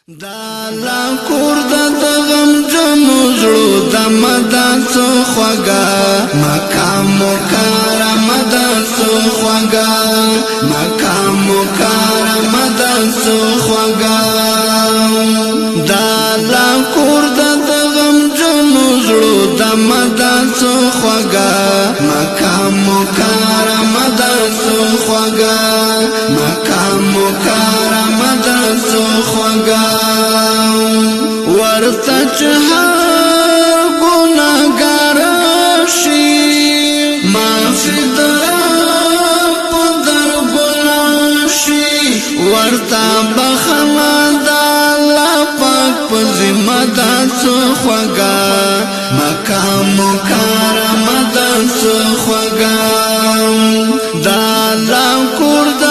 دا لا کور د غم جنو زړو د مدد څو خوګه مقام مکرم د څو خوګه مقام مکرم د څو خوګه دا لا کور د غم جنو زړو د مدد څو خوګه مقام مکرم د څو خوګه مقام مکرم د څو خوګه ورته هر ګناهګار شي معافي په دربار شي ورته بخښنه د الله پاک په ذمه ده څو خوږه مقام مکرم ده څو خوږه د الله کور د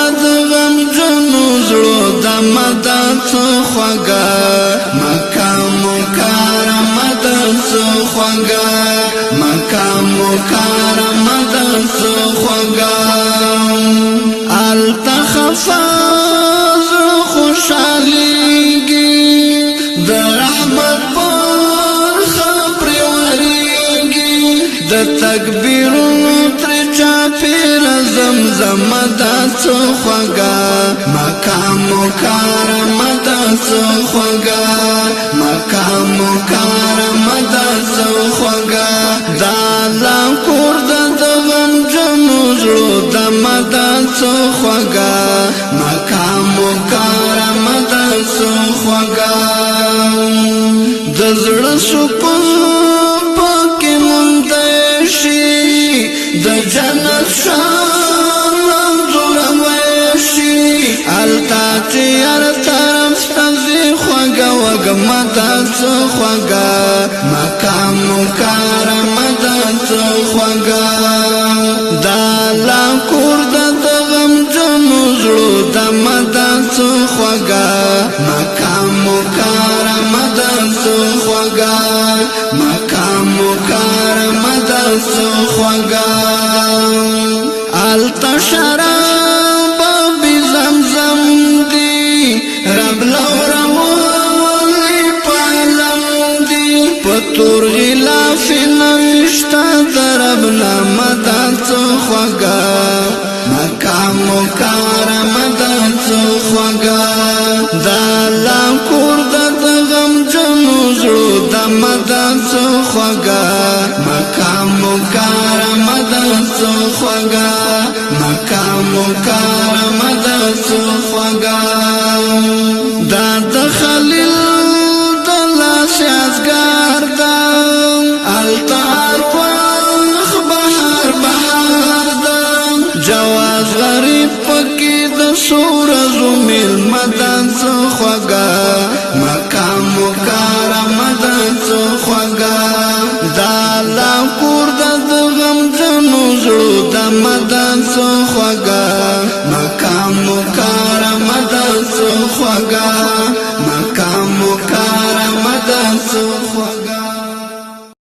غم جنو زړو د مدد څو خوږه مقام مکرم ده څو خوږه مقام مکرم ده څو خوږه التخفاز خوشاليږي د رحمت پر خبر وريږي د تکبیرونو تر چاپیر زمزم ده څو خوږه مقام مکرم ده څو خوږه مقام مکرم ده څو خوږه دا لا کور د غم جنو زړو د مدد څو خوږه مقام مکرم ده څو خوږه د زړه سکون پکې مونږ شي د جنت شان جوړوي شي التا چې هر طرف ستاسو خوږه وګما تاسو خوږه مقام مکرم ده څو خوږه دا لا کور د غم جنو زړو د مدد څو خوږه مقام مکرم ده څو خوږه مقام مکرم ده څو خوږه التا شراب بزمزم دی رب لورولي پالم دی پتور غلاف نوشتا درب لمدد څو خوږه مقام مکرم ده څو خوږه دا لا کور د غم جنو زړو د مدد څو خوږه مقام مکرم ده څو خوږه مقام مکرم ده څو خوږه دا د خلیل د لاس یادګار ده التار وخ بهار بهار ده جواز غریب پکې د سورزو مل مدد څو خوږه